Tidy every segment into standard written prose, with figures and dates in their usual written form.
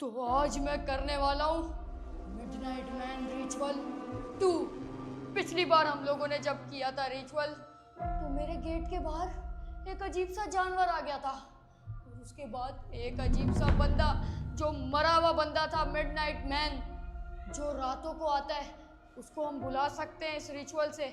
तो आज मैं करने वाला हूँ मिडनाइट मैन रिचुअल 2। पिछली बार हम लोगों ने जब किया था रिचुअल तो मेरे गेट के बाहर एक अजीब सा जानवर आ गया था और उसके बाद एक अजीब सा बंदा जो मरा हुआ बंदा था मिडनाइट मैन जो रातों को आता है, उसको हम बुला सकते हैं इस रिचुअल से,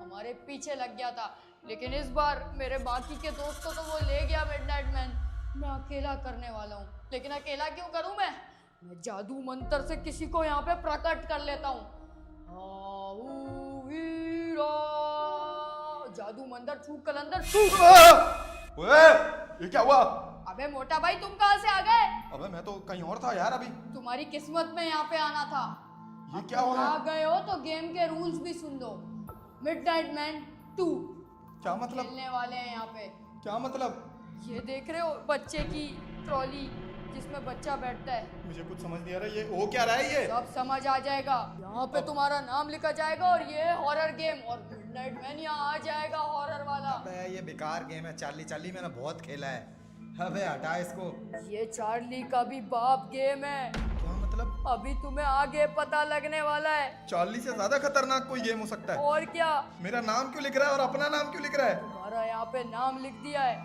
हमारे पीछे लग गया था। लेकिन इस बार मेरे बाकी के दोस्तों तो वो ले गया मिडनाइट मैन, मैं अकेला करने वाला हूँ। लेकिन अकेला क्यों करूँ मैं जादू मंत्र से किसी को यहाँ पे प्रकट कर लेता हूँ। जादू मंत्र छू कलंदर छू। ओए, ये क्या हुआ? अबे मोटा भाई तुम कहाँ से आ गए? अबे मैं तो कहीं और था यार अभी। तुम्हारी किस्मत में यहाँ पे आना था। ये क्या हो रहा है? आ गए हो तो गेम के रूल्स भी सुन लो। मिडनाइट मैन 2 क्या मतलब? खेलने वाले हैं यहाँ पे। क्या मतलब? ये देख रहे हो बच्चे की ट्रॉली जिसमें बच्चा बैठता है। मुझे कुछ समझ नहीं आ रहा, ये हो क्या रहा है ये? सब समझ आ जाएगा। यहाँ पे तुम्हारा नाम लिखा जाएगा और ये हॉरर गेम और मिडनाइट मैन यहाँ आ जाएगा हॉरर वाला। अबे ये बेकार गेम है। चार्ली मैंने बहुत खेला है। अबे हटा इसको। ये चार्ली का भी बाप गेम है। क्या मतलब? अभी तुम्हें आगे पता लगने वाला है। चार्ली से ज्यादा खतरनाक कोई गेम हो सकता है। और क्या, मेरा नाम क्यों लिख रहा है और अपना नाम क्यों लिख रहा है? तुम्हारा यहाँ पे नाम लिख दिया है,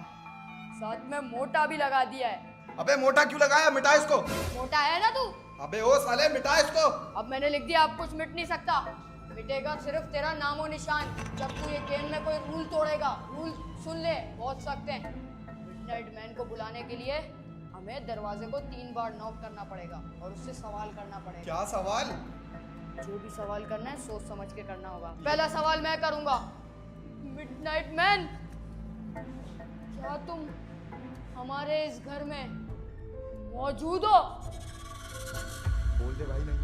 साथ में मोटा भी लगा दिया है। अबे मोटा क्यों लगाया? मिटा इसको। मोटा है ना तू? अबे ओ साले मिटा इसको। अब मैंने लिख दिया, अब कुछ मिट नहीं सकता। मिटेगा सिर्फ तेरा नामो निशान जब तू ये गेम में कोई रूल तोड़ेगा। रूल सुन ले, बहुत सख्त हैं। मिडनाइट मैन को बुलाने के लिए हमें दरवाजे को 3 बार नॉक करना पड़ेगा और उससे सवाल करना पड़ेगा। क्या सवाल? जो भी सवाल करना है सोच समझ के करना होगा। पहला सवाल मैं करूंगा। मिडनाइट मैन, क्या तुम हमारे इस घर में मौजूद हो? बोल दे भाई नहीं।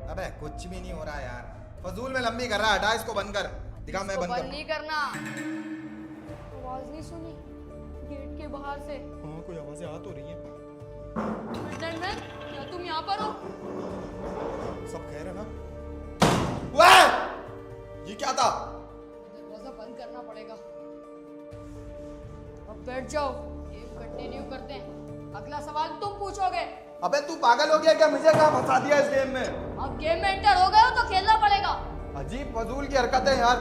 अबे कुछ भी नहीं हो रहा यार, फजूल में लंबी कर रहा है। हटा इसको, बंद कर। दिखा मैं बंद कर। नहीं करना। आवाज नहीं सुनी गेट के बाहर से? हाँ कोई आवाजें आ तो रही हैं। मिडनाइट मैन, क्या तुम यहाँ पर हो? सब खैर है ना? वाह! ये क्या था? दरवाजा बंद करना पड़ेगा। अब बैठ जाओ, गेम कंटिन्यू करते हैं। अगला सवाल तुम पूछोगे। अबे तू पागल हो गया क्या? मुझे कहाँ फंसा दिया इस गेम में? अब गेम में एंटर हो गए हो तो खेलना पड़ेगा। अजीब फजूल की हरकत है यार।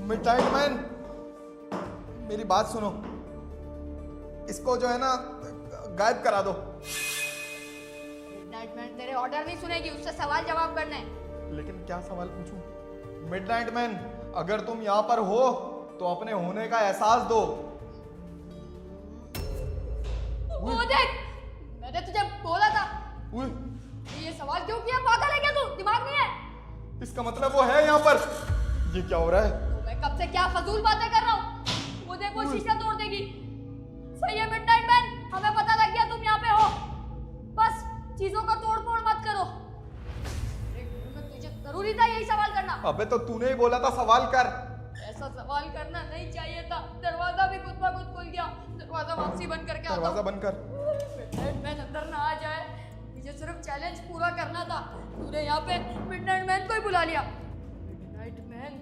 मिडनाइट मैन, मेरी बात सुनो, इसको जो है ना गायब करा दो। मिडनाइट मैन तेरे ऑर्डर नहीं सुनेगी, उससे सवाल जवाब करने हैं। लेकिन क्या सवाल पूछूं? मिडनाइट मैन, अगर तुम यहाँ पर हो तो अपने होने का एहसास दो। वो देख, मैंने तुझे बोला था। उई, ये सवाल क्यों किया? पागल है क्या तू? दिमाग नहीं है? इसका मतलब वो है यहाँ पर। ये क्या हो रहा है? तो मैं कब से क्या फजूल बातें कर रहा हूँ? वो देखो शीशा तोड़ देगी। सही है मिडनाइट मैन, हमें पता लग गया तुम यहाँ पे हो। बस चीजों का तोड़ फोड़ मत करो। तुझे जरूरी था यही सवाल करना? अबे तो तूने ही बोला था सवाल कर। ऐसा सवाल करना नहीं चाहिए था। दरवाजा भी खुद ब खुद खुल गया। दरवाजा वापसी बंद करके आता हूं। दरवाजा बंद कर। मिडनाइट मैन अंदर ना आ जाए। मुझे सिर्फ चैलेंज पूरा करना था। तूने यहाँ पे मिडनाइट मैन को ही बुला लिया। मिडनाइट मैन,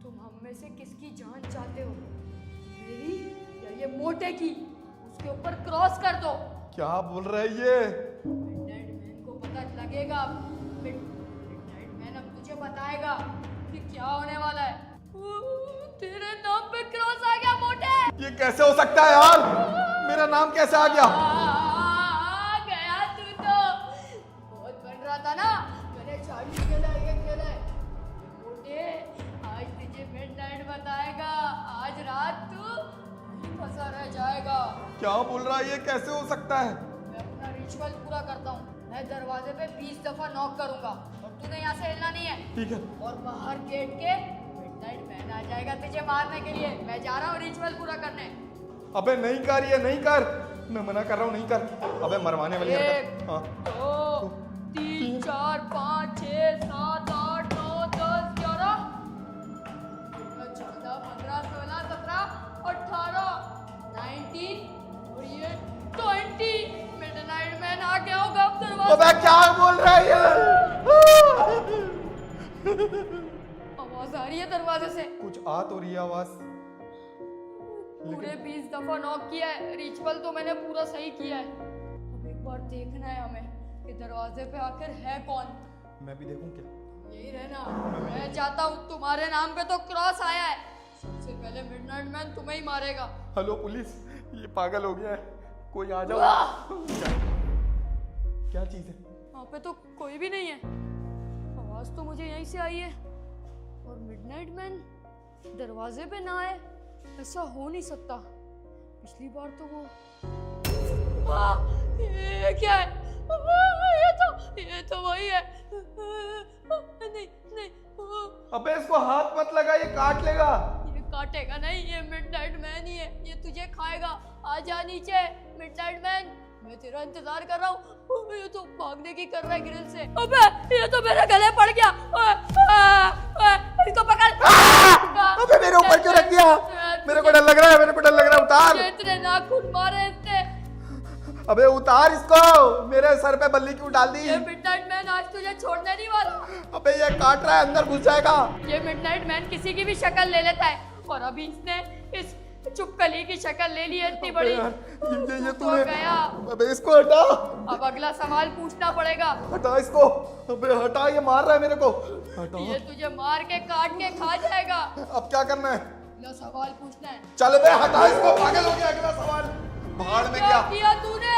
तुम हम में से किसकी जान चाहते हो? मेरी या ये मोटे की? उसके ऊपर क्रॉस कर दो। क्या बोल रहा है ये? मिडनाइट मैन को पता लगेगा। मिडनाइट मैन अब तुझे बताएगा कि क्या होने वाला है। तेरे नाम पे क्रॉस आ गया मोटे। ये कैसे हो सकता है यार? मेरा नाम कैसे आ गया? गया तू तो। बहुत बन रहा था ना, मैंने चार्ली खेला, ये खेला है। मोटे, आज तुझे मिडनाइट बताएगा। आज रात तू फंसा रह जाएगा। क्या बोल रहा है ये? कैसे हो सकता है? मैं अपना रिचुअल पूरा करता हूँ। मैं दरवाजे पे 20 दफा नॉक करूंगा और तूने यहाँ से हिलना नहीं है। ठीक है। और बाहर गेट के मिडनाइट मैन आ जाएगा तुझे मारने के लिए। मैं जा रहा हूँ रिचुअल पूरा करने। अबे नहीं कर, ये नहीं कर। मैं मना कर रहा हूँ, नहीं कर। अबे मरवाने वाली 1 हरकत। हाँ। 2 3 4 5 6 7 8 9 10 11 14 15 16 17 18 19 और ये 20। मिडनाइट मैन आ गया होगा अब दरवाजा। अबे क्या बोल रहा है ये? आवाज आ रही है दरवाजे से। कुछ आ तो रही है आवाज। पूरे 20 दफा नॉक किया है, रिचुअल तो मैंने पूरा सही किया है। अब एक बार देखना है हमें कि दरवाजे पे आखिर है कौन। मैं भी देखूं क्या? यही रहना, मैं चाहता हूँ तुम्हारे नाम पे तो क्रॉस आया है, सबसे पहले मिडनाइट मैन तुम्हें ही मारेगा। हेलो पुलिस, ये पागल हो गया है, कोई आ जाओ। क्या चीज है? वहाँ पे तो कोई भी नहीं है, आवाज तो मुझे यहीं से आई है, और मिडनाइट मैन दरवाजे पे ना आए, ऐसा हो नहीं सकता। पिछली बार तो वो ये क्या है? ये तो वही है। नहीं नहीं, अबे इसको हाथ मत लगा, ये काट लेगा। ये काटेगा नहीं, ये मिडनाइट मैन ही है, ये तुझे खाएगा। आजा नीचे मिडनाइट मैन, मैं तेरा इंतजार कर रहा हूँ। ये तो भागने की कर रहा है ग्रिल से। अबे ये तो मेरे गले पड़ गया। इसको पकड़। अबे मेरे ऊपर क्यों रख दिया? मेरे को डर लग रहा है, मेरे को डर लग रहा है। उतार। ये इतने नाखून मारे इसने। अबे उतार इसको, मेरे सर पे बल्ली क्यों डाल दी? ये मिडनाइट मैन आज तुझे छोड़ने नहीं वाला। अबे ये काट रहा है, अंदर घुस जाएगा। ये मिडनाइट मैन किसी की भी शक्ल ले लेता है, और अभी इसने इस चुपकली की शक्ल ले ली है इतनी बड़ी। ये तो तूने। गया। अबे इसको हटा। अब अगला सवाल पूछना पड़ेगा। हटा इसको। अबे हटा, ये मार रहा है मेरे को। हटा। ये तुझे मार के काट के खा जाएगा। अब क्या करना है? अगला सवाल पूछना है। चल बे हटा इसको, पागल हो गया। अगला सवाल। भाड़ में क्या गया, किया तूने?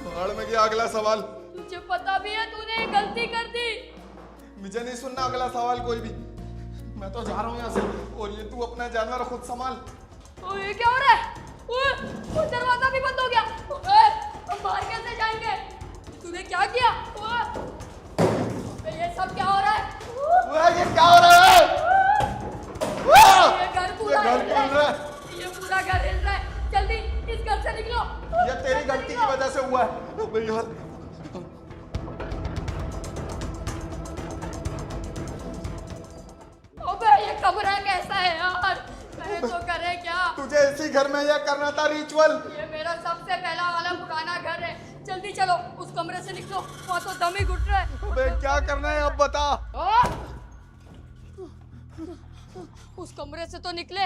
भाड़ में गया अगला सवाल। तुझे पता भी है तूने गलती कर दी। मुझे नहीं सुनना अगला सवाल कोई भी, मैं तो जा रहा हूँ यहाँ से। और ये तू अपना जानवर खुद संभाल। ये क्या हो रहा है? ओए, दरवाजा भी बंद हो गया। ओए, हम बाहर कैसे जाएंगे? तूने क्या किया? ये सब क्या हो रहा है? ये क्या हो रहा है? ये घर पूरा ये घर हिल रहा हिल रहा है। है। ये पूरा घर हिल रहा है। जल्दी इस घर से निकलो। ये तेरी गलती की वजह से हुआ है। अबे यार, अबे ये कमरा कैसा है यार? मैं तो करे क्या? तुझे इसी घर में यह करना था रिचुअल। ये मेरा सबसे पहला वाला पुराना घर है। जल्दी चलो उस कमरे से निकलो, वहाँ तो दम ही घुट रहा है। अबे क्या करना है अब बता। उस कमरे से तो निकले,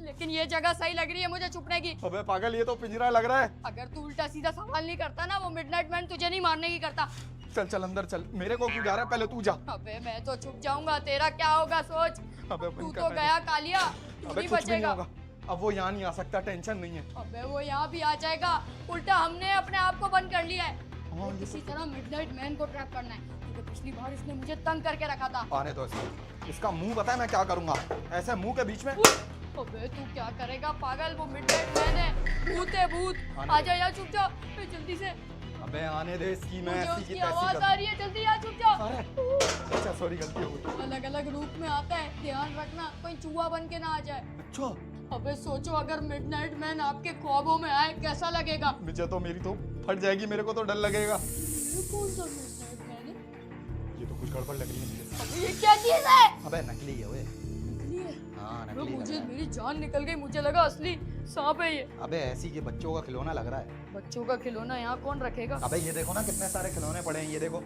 लेकिन ये जगह सही लग रही है मुझे छुपने की। अबे पागल, ये तो पिंजरा लग रहा है। अगर तू उल्टा सीधा सवाल नहीं करता ना, वो मिडनाइट मैन तुझे नहीं मारने की करता। चल चल अंदर चल, मेरे को क्यों जा रहा है? पहले तू जा। अबे मैं तो छुप जाऊंगा, तेरा क्या होगा सोच। अबे तू बंद तो कर। गया कालिया, तू अबे नहीं कुछ भी नहीं बचेगा। होगा, अब वो यहाँ नहीं आ सकता, टेंशन नहीं है। अबे वो यहाँ भी आ जाएगा, उल्टा हमने अपने आप को बंद कर लिया है। हाँ, ये इसी तरह मिडनाइट मैन को ट्रैप करना है, क्योंकि पिछली बार इसने मुझे तंग करके रखा था। आने दो इसको। इसका मुंह पता है मैं क्या करूंगा? ऐसे मुंह के बीच में। अबे तू क्या करेगा पागल? वो मिडनाइट मैन है, भूत है भूत। आ जा यार, छुप जा जल्दी से। अबे आने दे इसकी, मैं मुझे ऐसी की उसकी तैसी आवाज कर। आ रही है, जल्दी यार छुप जा। अरे अच्छा सॉरी, गलती हो गई। अलग अलग रूप में आता है, ध्यान रखना कोई चूहा बन के ना आ जाए। अच्छा, अबे सोचो अगर मिडनाइट मैन आपके ख्वाबों में आए, कैसा लगेगा? मुझे तो, मेरी तो फट जाएगी, मेरे को तो डर लगेगा। ये कौन सा मिडनाइट मैन है? ये तो कुछ गड़बड़ लग रही है मुझे। अबे ये क्या चीज है? अबे नकली है ओए। नकली है? हाँ अबे नकली मुझे, लग रहा मेरी जान निकल गई, मुझे लगा असली सांप है ये। है। अबे ऐसी के बच्चों का खिलौना लग रहा है। बच्चों का खिलौना यहाँ कौन रखेगा? अबे ये देखो ना, कितने सारे खिलौने पड़े हैं, ये देखो,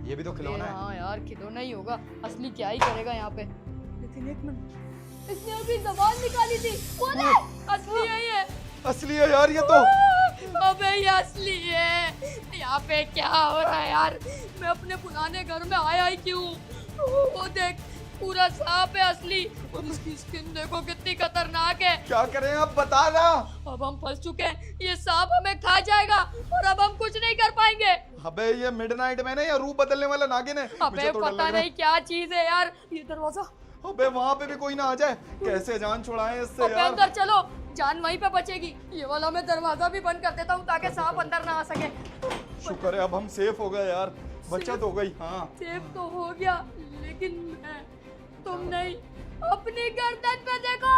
ये भी तो खिलौना है। हाँ यार खिलौना ही होगा, असली क्या ही करेगा यहाँ पे। लेकिन एक मिनट, इसने अभी जबान निकाली थी। कौन है? असली है ये। असली है यार ये तो। अबे ये असली है। यहाँ पे क्या हो रहा है यार? मैं अपने पुराने घर में आया ही क्यों? वो देख, पूरा सांप है असली, और इसकी स्किन देखो कितनी खतरनाक है। क्या करें अब बता ना। अब हम फंस चुके हैं, ये सांप हमें खा जाएगा और अब हम कुछ नहीं कर पाएंगे। अबे ये मिडनाइट मैन है या रूप बदलने वाला नागिन है? अबे मुझे तो डर लग पता रहा है। नहीं क्या चीज है यार। ये दरवाजा, अबे वहाँ पे भी कोई ना आ जाए, कैसे जान छुड़ाएं इससे अबे यार। अंदर चलो, जान वहीं पे बचेगी। ये वाला मैं दरवाजा भी बंद कर देता हूँ ताकि सांप अंदर ना आ सके। शुक्र है अब हम सेफ हो गए यार, बचत हो गई। हाँ सेफ तो हो गया, लेकिन मैं, तुम नहीं। अपनी गर्दन पे देखो।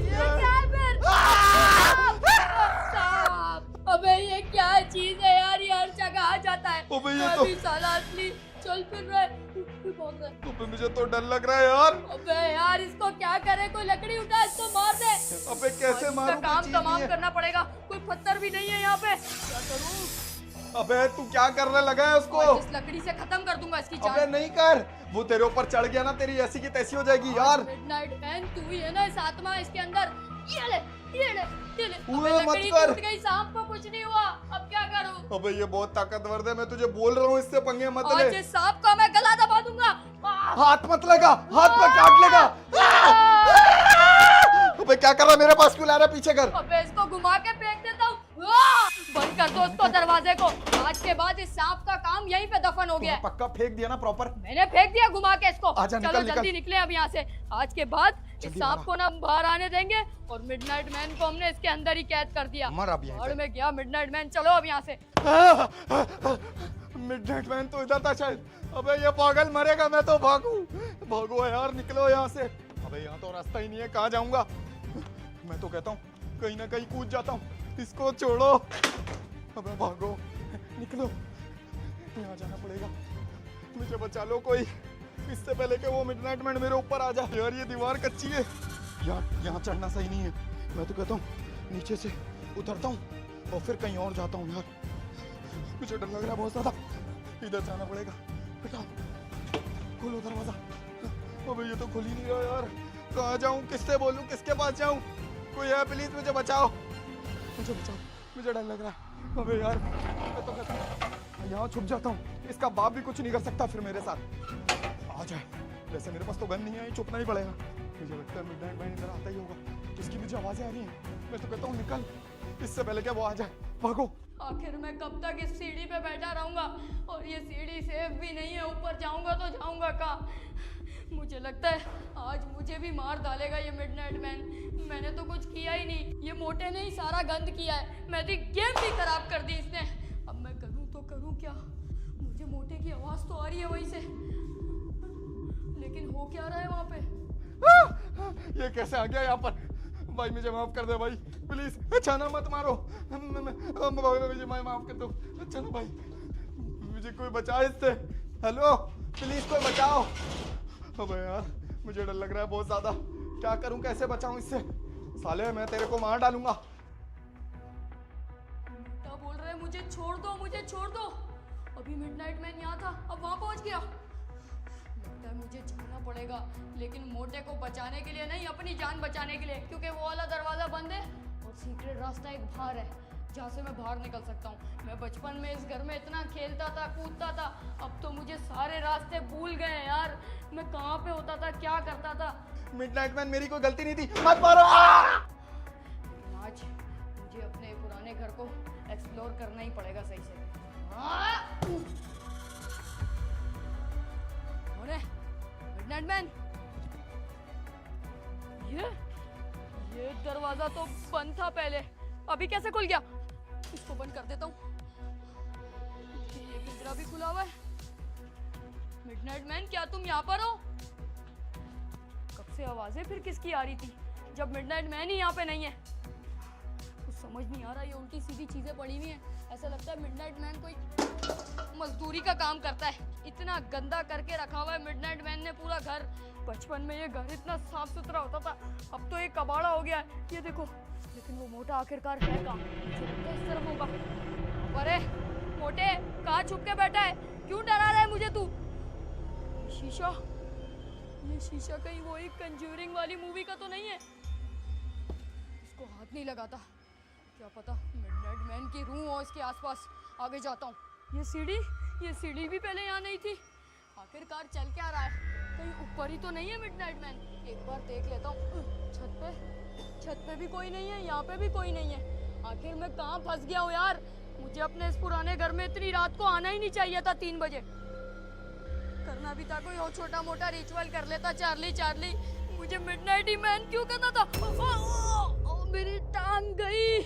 ये क्या है फिर? सांप। अबे ये क्या चीज है यार? ये हर जगह आ जाता है। अबे ये तो- अभी साला असली चल फिर रहा है। बहुत है। अबे मुझे तो डर लग रहा है यार। अबे यार इसको क्या करे? कोई लकड़ी उठा, इसको मार दे। अबे कैसे इसका मारूं? कोई काम चीज तमाम नहीं है। करना पड़ेगा। कोई पत्थर भी नहीं है यहाँ पे, क्या करूँ? अबे तू क्या करने लगा है उसको? आज इस लकड़ी से खत्म कर दूंगा इसकी अबे जान। नहीं कर, वो तेरे ऊपर चढ़ गया ना, तेरी ऐसी की तैसी हो जाएगी यार। मिडनाइट मैन तू ही है ना इस आत्मा इसके अंदर। ये ले ये ले ये ले। उए, अबे मत लकड़ी कर। टूट गई, सांप को कुछ नहीं हुआ, अब क्या करूं? अबे ये बहुत ताकतवर है, मैं तुझे बोल रहा हूँ इससे पंगे मत ले। आज इस सांप का मैं गला दबा दूंगा। हाथ मत लगा, हाथ में काट लेगा। अबे क्या कर रहा है, मेरे पास क्यों ला रहा है, पीछे कर। अबे इसको घुमा के फेंक देता हूँ। बंद कर दो उसको दरवाजे को। आज के बाद इस सांप का काम यहीं पे दफन हो गया है। पक्का फेंक दिया ना प्रॉपर? मैंने फेंक दिया घुमा के इसको। आजा, चलो निकल, जल्दी निकल। निकले अब यहाँ से। आज के बाद इस जल्दी सांप मारा। को ना बाहर आने देंगे और मिडनाइट मैन को हमने इसके अंदर ही कैद कर दिया। मर अब यहीं और से। में गया मिडनाइट मैन, चलो अब यहाँ से। मिडनाइट मैन तो इधर था शायद। अबे ये पागल मरेगा, मैं तो भागू। भागो यार, निकलो यहाँ से। अबे यहाँ तो रास्ता ही नहीं है, कहाँ जाऊंगा? मैं तो कहता हूँ कहीं ना कहीं कूद जाता हूँ, इसको छोड़ो। अबे भागो, निकलो, यहाँ जाना पड़ेगा। मुझे बचा लो कोई, इससे पहले कि वो मिडनाइट मैन मेरे ऊपर आ जाए। यार ये दीवार कच्ची है यार, यहाँ चढ़ना सही नहीं है। मैं तो कहता हूँ नीचे से उतरता हूँ और फिर कहीं और जाता हूँ यार। मुझे डर लग रहा है बहुत ज्यादा, इधर जाना पड़ेगा। बेटा खोलो दरवाजा। अबे ये तो खुल ही नहीं रहा यार, कहाँ जाऊँ, किससे बोलूँ, किसके पास जाऊँ? कोई है प्लीज, मुझे बचाओ, मुझे बचाओ, मुझे डर लग रहा है। अबे यार मैं तो कहता हूँ यहाँ छुप जाता हूँ, इसका बाप भी कुछ नहीं कर सकता फिर मेरे साथ। आ जाए, वैसे मेरे पास तो गन नहीं है, छुपना ही पड़ेगा। मुझे लगता है मिडनाइट मैन इधर आता ही होगा, इसकी मुझे आवाजें आ रही हैं। मैं तो कहता हूँ निकल, इससे पहले क्या वो आ जाए, भागो। आखिर मैं कब तक इस सीढ़ी पे बैठा रहूंगा? और ये सीढ़ी सेफ भी नहीं है, ऊपर जाऊंगा तो जाऊंगा कहाँ? मुझे लगता है आज मुझे भी मार डालेगा ये मिडनाइट मैन। मैंने तो कुछ किया ही नहीं, ये मोटे ने ही सारा गंद किया है। मेरी गेम भी खराब कर दी इसने। अब मैं करूँ तो करूँ क्या? मुझे मोटे की आवाज़ तो आ रही है वहीं से, लेकिन हो क्या रहा है वहाँ पे? ये कैसे आ गया यहाँ पर? भाई मुझे माफ कर दे भाई, प्लीज। अच्छा ना मत मारो, मुझे माफ कर दो। अच्छा ना भाई, मुझे कोई बचाओ इससे। हेलो प्लीज कोई बचाओ। अबे यार मुझे डर लग रहा है बहुत ज्यादा, क्या करूं, कैसे बचाऊं इससे? साले मैं तेरे को मार डालूंगा। क्या बोल रहे हैं? मुझे छोड़ दो, मुझे छोड़ दो। अभी मिडनाइट मैन यहाँ था, अब वहाँ पहुँच गया। लगता है मुझे जाना पड़ेगा, लेकिन मोटे को बचाने के लिए नहीं, अपनी जान बचाने के लिए, क्योंकि वो वाला दरवाजा बंद है और सीक्रेट रास्ता एक बाहर है जहाँ से मैं बाहर निकल सकता हूँ। मैं बचपन में इस घर में इतना खेलता था, कूदता था, अब तो मुझे सारे रास्ते भूल गए हैं यार। मैं कहाँ पे होता था, क्या करता था? मिडनाइट मैन मेरी कोई गलती नहीं थी, मत मारो। आज मुझे अपने पुराने घर को एक्सप्लोर करना ही पड़ेगा सही से। मिडनाइट मैन, ये दरवाजा तो बंद था पहले, अभी कैसे खुल गया? इसको बंद कर देता हूँ। ये पिंजरा भी खुला हुआ है। मिडनाइट मैन क्या तुम यहाँ पर हो? कब से आवाजें फिर किसकी आ रही थी जब मिडनाइट मैन ही यहाँ पे नहीं है? कुछ समझ नहीं आ रहा, ये उल्टी सीधी चीजें पड़ी हुई हैं। ऐसा लगता है मिडनाइट मैन कोई मजदूरी का काम करता है। इतना गंदा करके रखा हुआ है मिडनाइट मैन ने पूरा घर। बचपन में ये घर इतना साफ सुथरा होता था, अब तो एक कबाड़ा हो गया है। ये देखो, लेकिन वो मोटा आखिरकार है कहाँ? मुझे लगता है इस तरफ होगा। अरे मोटे, कहाँ छुप के बैठा है? क्यों डरा रहा है मुझे तू? शीशा, ये शीशा कहीं वही कंज्यूरिंग वाली मूवी का तो नहीं है? इसको हाथ नहीं लगाता, क्या पता मिडनाइट मैन की रूह हो इसके आसपास। आगे जाता हूँ। ये सीढ़ी भी पहले यहाँ नहीं थी। आखिरकार चल क्या रहा है? कहीं ऊपर ही तो नहीं है मिडनाइट मैन? एक बार देख लेता हूँ। छत पे भी कोई नहीं है, यहाँ पे भी कोई नहीं है। आखिर मैं कहाँ फंस गया हूँ यार? मुझे अपने इस पुराने घर में इतनी रात को आना ही नहीं चाहिए था। 3 बजे करना भी था कोई और छोटा मोटा रिचुअल कर लेता। चार्ली, मुझे मिडनाइट मैन क्यों करना था? मेरी टांग गई,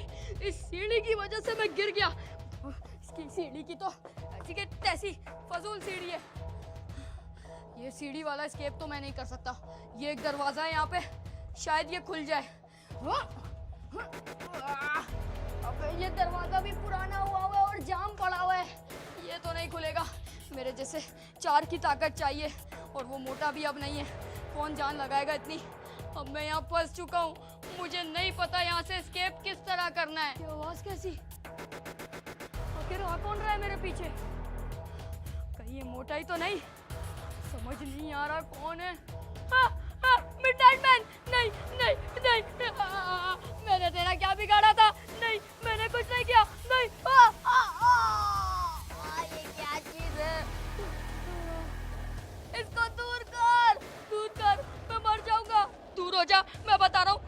इस सीढ़ी की वजह से मैं गिर गया। इसकी सीढ़ी की तो ऐसी के तैसी फजूल सीढ़ी है। ये सीढ़ी वाला एस्केप तो मैं नहीं कर सकता। ये एक दरवाजा है यहाँ पे, शायद ये खुल जाए। अबे ये दरवाजा भी पुराना हुआ है और जाम पड़ा हुआ है, ये तो नहीं खुलेगा। मेरे जैसे 4 की ताकत चाहिए और वो मोटा भी अब नहीं है। कौन जान लगाएगा इतनी? अब मैं यहाँ फंस चुका हूँ, मुझे नहीं पता यहाँ से एस्केप किस तरह करना है। ये आवाज कैसी? आखिर आ कौन रहा है मेरे पीछे? कहीं ये मोटा ही तो नहीं? समझ नहीं आ रहा कौन है। Midnight man! नहीं नहीं नहीं, मैंने तेरा क्या बिगाड़ा था? नहीं, मैंने कुछ नहीं किया। नहीं, ये क्या चीज है? इसको दूर कर, मैं मर जाऊंगा। दूर हो जा, मैं बता रहा हूँ,